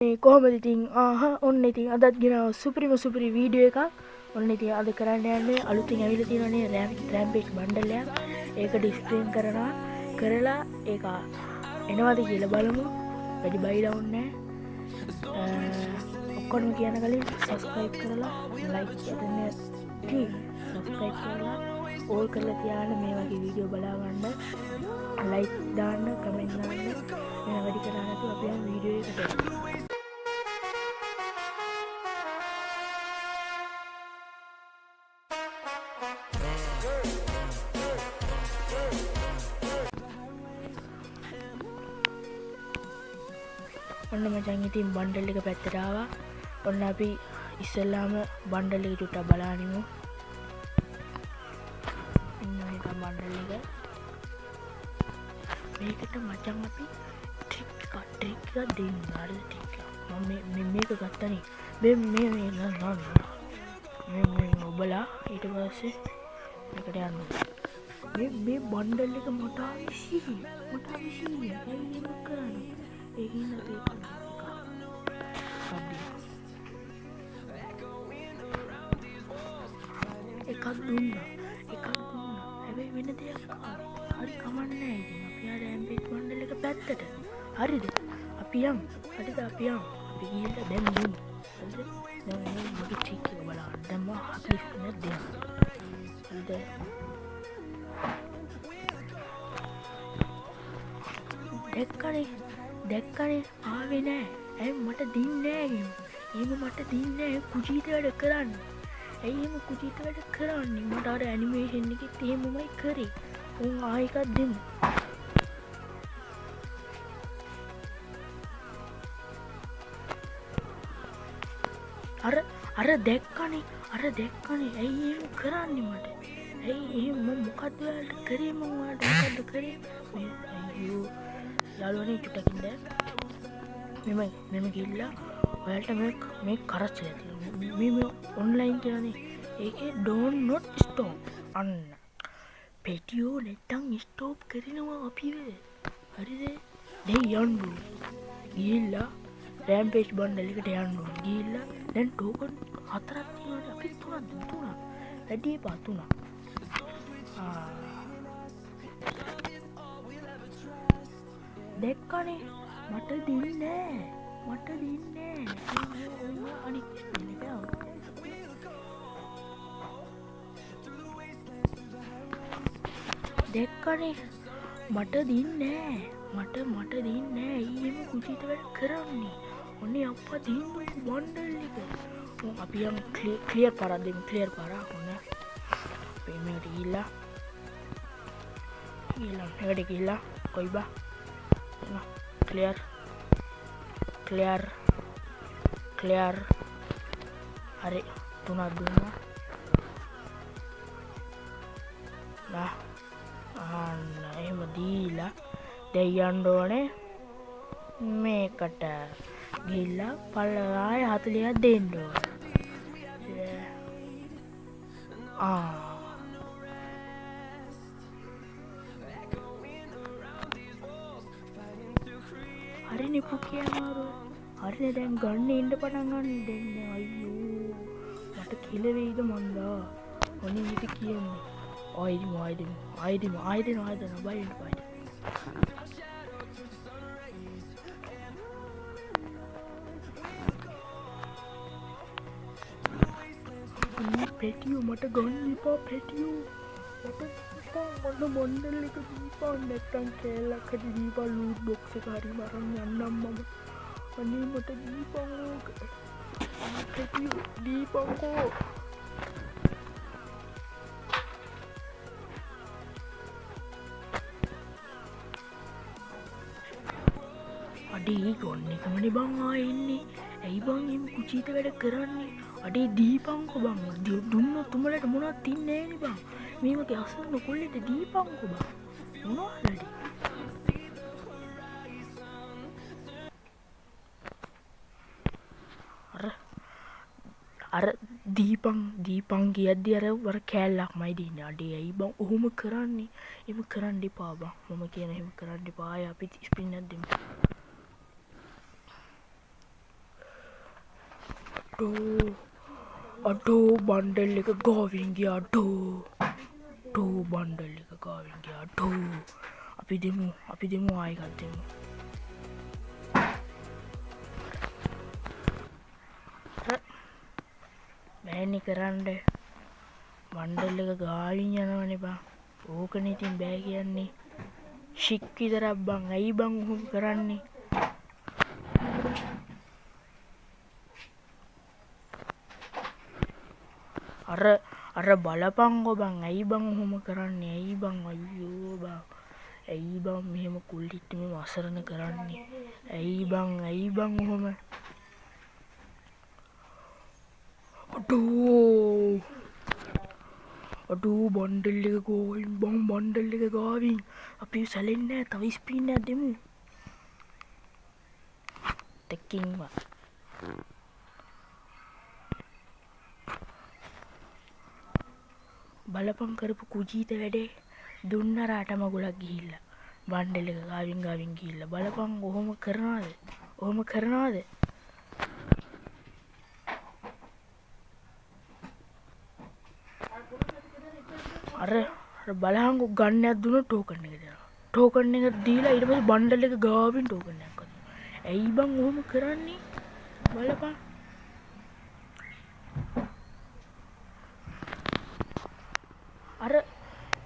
මේ කොහොමද ඉතින් ඔන්න ඉතින් අදත් ගෙනාව සුපිරි වීඩියෝ එකක්. ඔන්න ඉතින් අද කරන්න යන්නේ අලුතින් ඇවිල්ලා තියෙනනේ රැම්පේජ් බණ්ඩල් එකක්. ඒක ඩිස්ප්ලේ කරලා ඒක එනවද කියලා බලමු. වැඩි බයිලා ඕනේ නැහැ. ඔක්කොම කියන කලින් subscribe කරලා like බටන් එක subscribe කරලා ඕල් කරලා තියාගන්න මේ වගේ වීඩියෝ බලා ගන්න. like දාන්න comment දාන්න. වෙන වැඩි කරන්නේ නැතුව අපි යමු වීඩියෝ එකට. ඔන්න මචං ඉතින් බණ්ඩල් එක පැත්තට ආවා. ඔන්න අපි ඉස්සෙල්ලාම බණ්ඩල් එක චුට්ටක් බලනිමු. ඉන්න එක බණ්ඩල් එක. මේකට මචං අපි ට්‍රික් එකක් දෙන්න. හරි ට්‍රික් එක. මම මේක ගත්තනේ. මේ ඔබලා ඊට පස්සේ මේකට යන්න. මේ බණ්ඩල් එක මට අවශ්‍යයි. ඒක කරන්නේ. ඒකින් අපි එකක් දුන්නා. හැබැයි වෙන දෙයක් හරි කමන්නේ. ඉතින් අපි ආ රැම්පේජ් බණ්ඩල් එක පැත්තට. හරිද? අපි යමු. අපි ගිහිල්ලා දැන් දුමු. හරිද? දැන් මගේ ට්‍රික් එක බලන්න. දැන් මම 40 මිනිත් දෙන්න. හරිද? දැක්කනේ ආවේ නෑ. ඇයි මට දින්නේ නෑ. එහෙම මට දින්නේ නෑ. කුජීත වැඩ කරන්න. ඇයි එහෙම කුජීත වැඩ කරන්නේ? මට අර ඇනිමේෂන් එකෙත් එහෙමමයි කරේ. උන් ආයෙ එකක් දෙමු. අර දැක්කනේ. ඇයි එහෙම කරන්නේ මට? ඇයි එහෙම මොකද්ද ඔයාලට කරේ? මම ඔයාලට මොකද්ද කරේ? අයියෝ යාළුවනේ චුට්ටකින් දැන් මෙම ගිහිල්ලා ඔයාලට මේ කරච්චලා තියෙනවා. මේ ඔන්ලයින් කියන්නේ ඒකේ don't not stop අන්න පෙටියෝ නැත්තම් ස්ටොප් කරනවා අපිව. හරිද? දැන් යන්න ගිහිල්ලා රැම්පේජ් බණ්ඩල් එකට යන්න ඕන. ගිහිල්ලා දැන් ටෝකන් 4ක් තියෙනවා. අපි 3ක් වැඩි එපා 3ක්. දැක්කනේ මට දින්නේ අනිත් දැක්කනේ මට දින්නේ ඇයි එම කුජීත වැඩ කරන්නේ? ඔන්නේ අප්පා දින්නු බණ්ඩල් එක. අපි යම් ක්ලියර් පාරක් දෙමු. ඔන්න අපි මේකට ගිහිල්ලා කොයි බා ක්ලියර් හරි 3ක් දුන්නා. අන්න එහෙම දීලා දැන් යන්න ඕනේ මේකට. ගිහිල්ලා පල්ලෙහාය 40ක් දෙන්න ඕනේ. හරිනේ පුකිය මාරු. හරිනේ දැන් ගන්න එන්න පටන් ගන්න දෙන්නේ. අයියෝ මට කිල වෙයිද මන්දා. ඔනේ ඊට කියන්නේ. ආයෙදිමු බයින්න. පෙටියෝ මට ගන්න එපා. මට බණ්ඩල් එක දීපන්. නැත්තම් කෑල්ලක් හරි දීපන්. ලූට් බොක්ස් එක හරි මරන් යන්නම් මම. අනේ මට දීපන් ඕක. පෙටියෝ දීපන්කෝ. අඩේ ගොන්න එකමනේ බං ආයෙ එන්නේ. ඇයි බං එහෙම කුචීත වැඩ කරන්නේ? අඩේ දීපන්කෝ බං. දුන්නොත් උඹලට මොනවත් තින්නේ නෑනේ බං. මේ වගේ අසරණ කොල්ලෙට දීපන්කෝ බං. මොනවද? අර දීපන් කියද්දි අර වර කෑල්ලක්මයි දෙන්නේ. අඩේ ඇයි බං ඔහොම කරන්නේ? එහෙම කරන්න එපා බං. මම කියන එහෙම කරන්න එපා. ආයෙ අපි ස්පින් එකක් දෙමු. අඩෝ බණ්ඩල් එක ගාවින් ගියා අඩෝ බණ්ඩල් එක ගාවින් ගියා අඩෝ අපි දෙමු ආයෙ එකක් දෙමු බෑනි කරන්න බණ්ඩල් එක ගාවින් යනවනේ බං ඕකනේ ඉතින් බෑ කියන්නේ ෂික් විතරක් බං ඇයි බං උහුම් කරන්නේ අර බලපංගෝ බං ඇයි බං ඔහොම කරන්නේ ඇයි බං අයියෝ බං ඇයි බං මෙහෙම කුල්ලිට මෙහෙම අසරණ කරන්නේ ඇයි බං ඔහොම අඩෝ බණ්ඩල් එක ගාවින් බං බණ්ඩල් එක ගාවින් අපි සැලෙන්නේ නැහැ තව ස්පීන් එකක් දෙමු තෙකින්වා බලපං කරපු කුජීත වැඩේ දුන්න රාට මගුලක් ගිහිල්ලා බණ්ඩල් එක ගාවින් ගිහිල්ලා බලපං ඔහොම කරනවද අර බලහංගු ගන්නයක් දුන්න ටෝකන් එක දෙනවා ටෝකන් එක දීලා ඊට පස්සේ බණ්ඩල් එක ගාවින් ටෝකන් එකක් කරනවා ඇයි බං ඔහොම කරන්නේ බලපං අර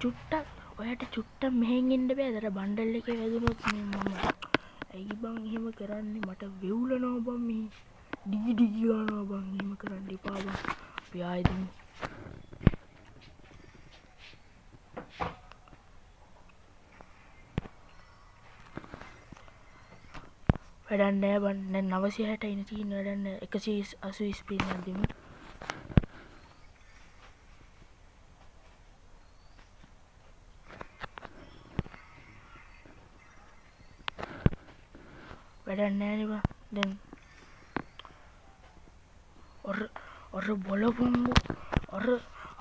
චුට්ටක් ඔයාට චුට්ටක් මෙහෙන් එන්න බෑද අර බණ්ඩල් එකේ වැදුනොත් මම ඇයි බං එහෙම කරන්නේ මට වෙවුලනවා බං මේ ඩිගි ගන්නවා බං එහෙම කරන්න එපා බං අපි ආයෙ දෙමු වැඩක් නෑ බං දැන් 960 ඉන්න තියෙන වැඩක් නෑ 180 ස්පීඩ් එකක් දෙමු වැඩක් නෑනේ බං දැන්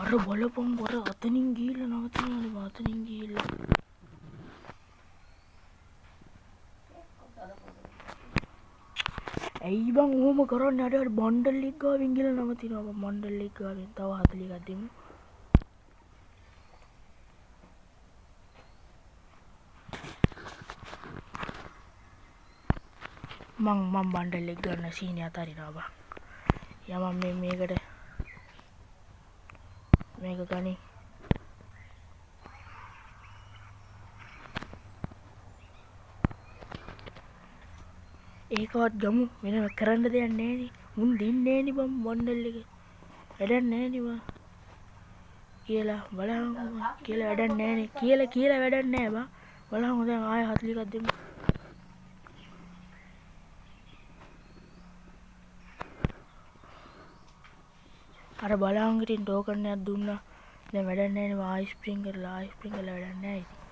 අර බලපංගෝ අර අතනින් ගිහිල්ලා නවතිනවනේ බං අතනින් ගිහිල්ලා ඇයි බං ඔහොම කරන්නේ අර බණ්ඩල් එක ගාවින් ගිහලා නවතිනවා බං බණ්ඩල් එක ගාවින් තව 40 එකක් දෙමු මං බණ්ඩල් එක ගන්න සීනිය අතාරිනවා බං යමන් මේකට මේක ගනි ඒකවත් ගමු වෙන කරන්න දෙයක් නෑනේ මුන් දෙන්නේ නෑනේ බං බණ්ඩල් එක වැඩක් නෑනේ බං කියලා බලහන් කියලා වැඩක් නෑනේ කියලා වැඩක් නෑ බං බලහන් දැන් ආයෙ 40 එකක් දෙමු අර බලහන් ඉතින් ටෝකන් එකක් දුන්නා දැන් වැඩක් නෑනේ ආයෙ ස්ප්‍රින් කරලා වැඩක් නෑ ඉතින්